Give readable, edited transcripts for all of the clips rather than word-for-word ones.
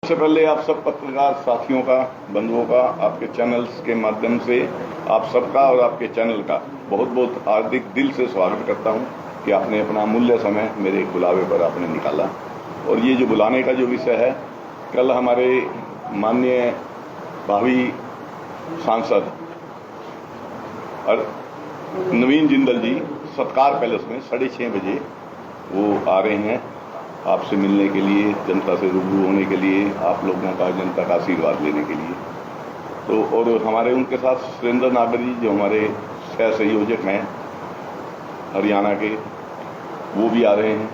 सबसे पहले आप सब पत्रकार साथियों का, बंधुओं का, आपके चैनल्स के माध्यम से आप सबका और आपके चैनल का बहुत बहुत हार्दिक दिल से स्वागत करता हूं कि आपने अपना अमूल्य समय मेरे बुलावे पर आपने निकाला। और ये जो बुलाने का जो विषय है, कल हमारे माननीय भावी सांसद और नवीन जिंदल जी सत्कार पैलेस में 6:30 बजे वो आ रहे हैं आपसे मिलने के लिए, जनता से रूबरू होने के लिए, आप लोगों का, जनता का आशीर्वाद लेने के लिए। तो और हमारे उनके साथ सुरेंद्र नागर जी जो हमारे सह संयोजक हैं हरियाणा के, वो भी आ रहे हैं।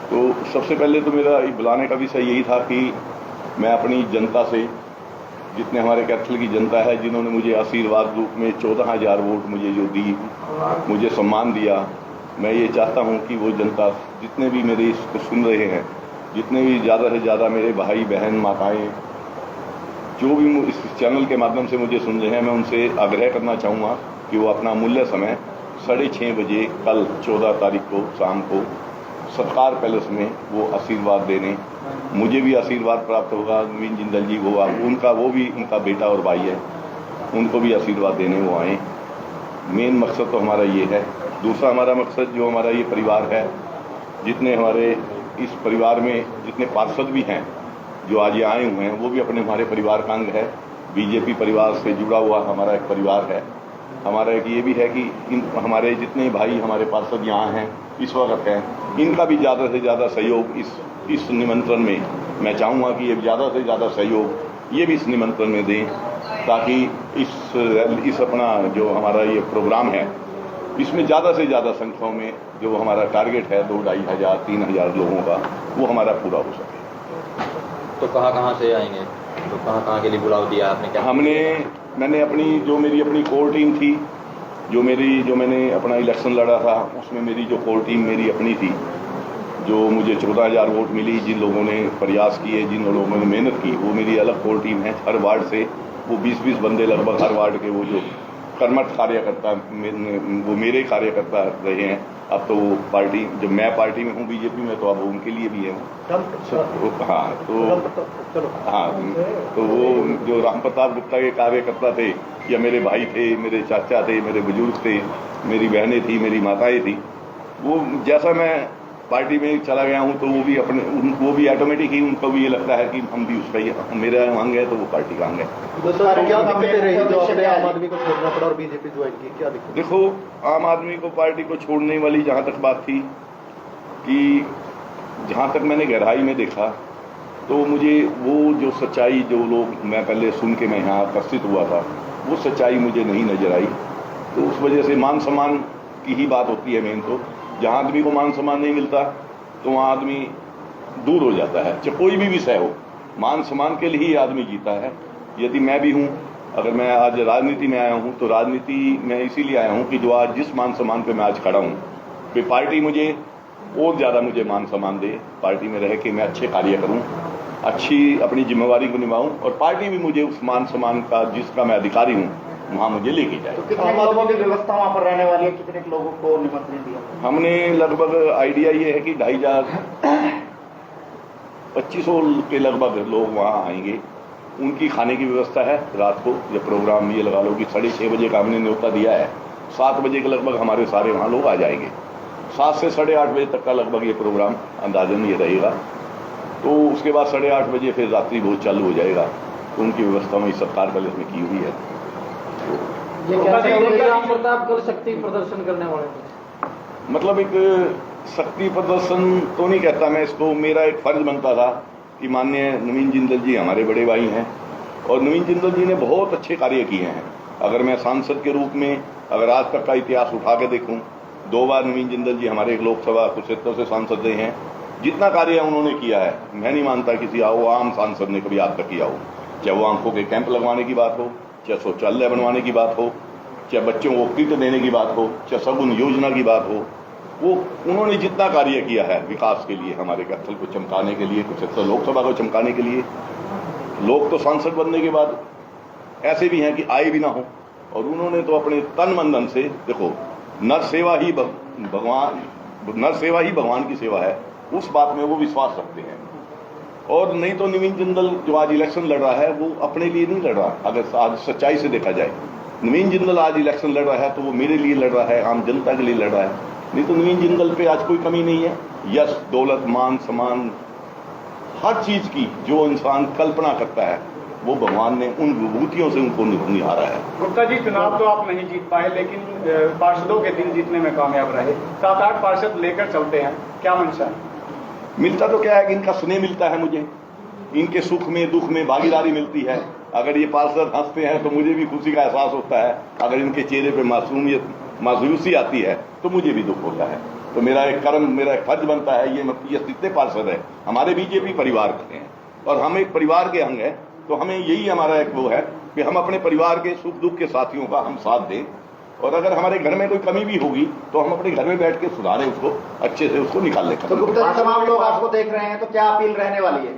तो सबसे पहले तो मेरा बुलाने का विषय यही था कि मैं अपनी जनता से, जितने हमारे कैथल की जनता है जिन्होंने मुझे आशीर्वाद रूप में 14,000 वोट मुझे जो दी, मुझे सम्मान दिया, मैं ये चाहता हूं कि वो जनता जितने भी मेरे इसको सुन रहे हैं, जितने भी ज़्यादा से ज़्यादा मेरे भाई बहन माताएं जो भी इस चैनल के माध्यम से मुझे सुन रहे हैं, मैं उनसे आग्रह करना चाहूँगा कि वो अपना अमूल्य समय 6:30 बजे कल 14 तारीख को शाम को सत्कार पैलेस में वो आशीर्वाद देने, मुझे भी आशीर्वाद प्राप्त होगा। नवीन जिंदल जी वो उनका बेटा और भाई है, उनको भी आशीर्वाद देने वो आए। मेन मकसद तो हमारा ये है। दूसरा हमारा मकसद जो हमारा ये परिवार है, जितने हमारे इस परिवार में जितने पार्षद भी हैं जो आज ये आए हुए हैं, वो भी अपने हमारे परिवार का अंग है। बीजेपी परिवार से जुड़ा हुआ हमारा एक परिवार है। हमारा एक ये भी है कि हमारे जितने भाई हमारे पार्षद यहाँ हैं इस वक्त हैं, इनका भी ज़्यादा से ज़्यादा सहयोग इस निमंत्रण में मैं चाहूँगा कि ये ज़्यादा से ज़्यादा सहयोग ये भी इस निमंत्रण में दें, ताकि इस अपना जो हमारा ये प्रोग्राम है इसमें ज़्यादा से ज़्यादा संख्या में जो हमारा टारगेट है 2,500, 3,000 लोगों का, वो हमारा पूरा हो सके। तो कहाँ से आएंगे, तो कहाँ के लिए बुलाव दिया आपने? क्या मैंने मेरी अपनी कोर टीम थी, जो मैंने अपना इलेक्शन लड़ा था, उसमें मेरी जो कोर टीम मेरी अपनी थी, जो मुझे 14,000 वोट मिली, जिन लोगों ने प्रयास किए, जिन लोगों ने मेहनत की, वो मेरी अलग कोर टीम है। हर वार्ड से वो 20-20 बंदे लगभग हर वार्ड के, वो जो कर्मठ कार्यकर्ता वो मेरे कार्यकर्ता रहे हैं। अब तो वो पार्टी, जब मैं पार्टी में हूँ बीजेपी में, तो अब उनके लिए भी है। तो वो जो राम प्रताप गुप्ता के कार्यकर्ता थे, या मेरे भाई थे, मेरे चाचा थे, मेरे बुजुर्ग थे, मेरी बहनें थी, मेरी माताएं थी, वो जैसा मैं पार्टी में चला गया हूं, तो वो भी ऑटोमेटिक ही उनको भी ये लगता है कि हम भी उसका ही, मेरा अंग है तो वो पार्टी का अंग है। क्या दिक्कतें रही जो आपने आम आदमी को छोड़ना पड़ा और बीजेपी ज्वाइन की, क्या दिक्कत? देखो, आम आदमी को पार्टी को छोड़ने वाली जहां तक बात थी, कि जहां तक मैंने गहराई में देखा, तो मुझे वो जो सच्चाई, जो लोग मैं पहले सुन के मैं यहाँ उपस्थित हुआ था, वो सच्चाई मुझे नहीं नजर आई। तो उस वजह से मान सम्मान की ही बात होती है मेन। तो जहाँ आदमी को मान सम्मान नहीं मिलता तो वहाँ आदमी दूर हो जाता है। चाहे कोई भी विषय हो, मान सम्मान के लिए ही आदमी जीता है। यदि मैं भी हूँ, अगर मैं आज राजनीति में आया हूँ, तो राजनीति में इसीलिए आया हूँ कि जो आज जिस मान सम्मान पे मैं आज खड़ा हूँ, कि पार्टी मुझे और ज़्यादा मुझे मान सम्मान दे, पार्टी में रह के मैं अच्छे कार्य करूँ, अच्छी अपनी जिम्मेवारी को निभाऊँ, और पार्टी भी मुझे उस मान सम्मान का जिसका मैं अधिकारी हूँ वहाँ मुझे लेके जाए। तो कितने लोगों की व्यवस्था वहाँ पर रहने वाली है, कितने लोगों को निमंत्रण दिया? हमने लगभग आइडिया ये है कि 2,500 2500 के लगभग लोग वहाँ आएंगे। उनकी खाने की व्यवस्था है रात को। जब प्रोग्राम ये लगा लो कि 6:30 बजे का हमने न्योता दिया है, 7 बजे के लगभग हमारे सारे वहाँ लोग आ जाएंगे। 7 से 8:30 बजे तक का लगभग ये प्रोग्राम अंदाजन ये रहेगा। तो उसके बाद 8:30 बजे फिर रात्रि भोज चालू हो जाएगा। तो उनकी व्यवस्था में सत्कार पैलेस में की हुई है। ये क्या राम प्रताप कर शक्ति प्रदर्शन करने वाले? मतलब एक शक्ति प्रदर्शन तो नहीं कहता मैं इसको, मेरा एक फर्ज बनता था कि माननीय नवीन जिंदल जी हमारे बड़े भाई हैं, और नवीन जिंदल जी ने बहुत अच्छे कार्य किए हैं। अगर मैं सांसद के रूप में अगर आज तक का इतिहास उठा के देखूं, 2 बार नवीन जिंदल जी हमारे एक लोकसभा कुरुक्षेत्र से सांसद रहे हैं। जितना कार्य उन्होंने किया है, मैं नहीं मानता किसी आम सांसद ने कभी आज तक किया हो। चाहे वो आंखों के कैंप लगवाने की बात हो, चाहे शौचालय बनवाने की बात हो, चाहे बच्चों को किट देने की बात हो, चाहे सगुन योजना की बात हो, वो उन्होंने जितना कार्य किया है विकास के लिए, हमारे कैथल को चमकाने के लिए, कुरुक्षेत्र लोकसभा को चमकाने के लिए। लोग तो सांसद बनने के बाद ऐसे भी हैं कि आए भी ना हो, और उन्होंने तो अपने तन मन धन से, देखो, नर सेवा ही भगवान की सेवा है, उस बात में वो विश्वास रखते हैं। और नहीं तो नवीन जिंदल जो आज इलेक्शन लड़ रहा है वो अपने लिए नहीं लड़ रहा। अगर आज सच्चाई से देखा जाए, नवीन जिंदल आज इलेक्शन लड़ रहा है तो वो मेरे लिए लड़ रहा है, आम जनता के लिए लड़ रहा है। नहीं तो नवीन जिंदल पे आज कोई कमी नहीं है। यश, दौलत, मान, सम्मान, हर चीज की जो इंसान कल्पना करता है वो भगवान ने उन विभूतियों से उनको निहारा है। गुप्ता जी, चुनाव तो आप नहीं जीत पाए, लेकिन पार्षदों के दिल जीतने में कामयाब रहे। 7-8 पार्षद लेकर चलते हैं, क्या मंशा है? मिलता तो क्या है कि इनका स्नेह मिलता है मुझे, इनके सुख में दुख में भागीदारी मिलती है। अगर ये पार्षद हंसते हैं तो मुझे भी खुशी का एहसास होता है, अगर इनके चेहरे पे मासूसी आती है तो मुझे भी दुख होता है। तो मेरा एक कर्म, मेरा एक फर्ज बनता है, ये जितने पार्षद है हमारे बीजेपी परिवार के हैं और हम एक परिवार के अंग हैं, तो हमें यही हमारा एक वो है कि हम अपने परिवार के सुख दुख के साथियों का हम साथ दें, और अगर हमारे घर में कोई कमी भी होगी तो हम अपने घर में बैठ के सुधारें, उसको अच्छे से उसको निकालने का। तो गुप्ता जी, तमाम लोग आपको देख रहे हैं, तो क्या अपील रहने वाली है?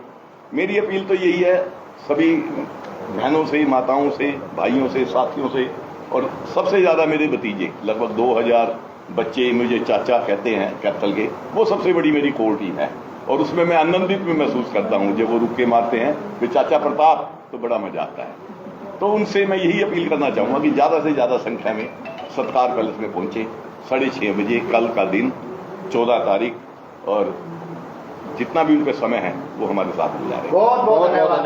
मेरी अपील तो यही है सभी बहनों से, माताओं से, भाइयों से, साथियों से, और सबसे ज्यादा मेरे भतीजे, लगभग 2000 बच्चे मुझे चाचा कहते हैं कैपिटल के, वो सबसे बड़ी मेरी कोर टीम है और उसमें मैं आनंदित भी महसूस करता हूं। जब वो रुक के मारते हैं वे चाचा प्रताप तो बड़ा मजा आता है। तो उनसे मैं यही अपील करना चाहूंगा कि ज्यादा से ज्यादा संख्या में सत्कार पैलेस में पहुंचे 6:30 बजे कल का दिन 14 तारीख, और जितना भी उनका समय है वो हमारे साथ गुजारे। बहुत बहुत धन्यवाद।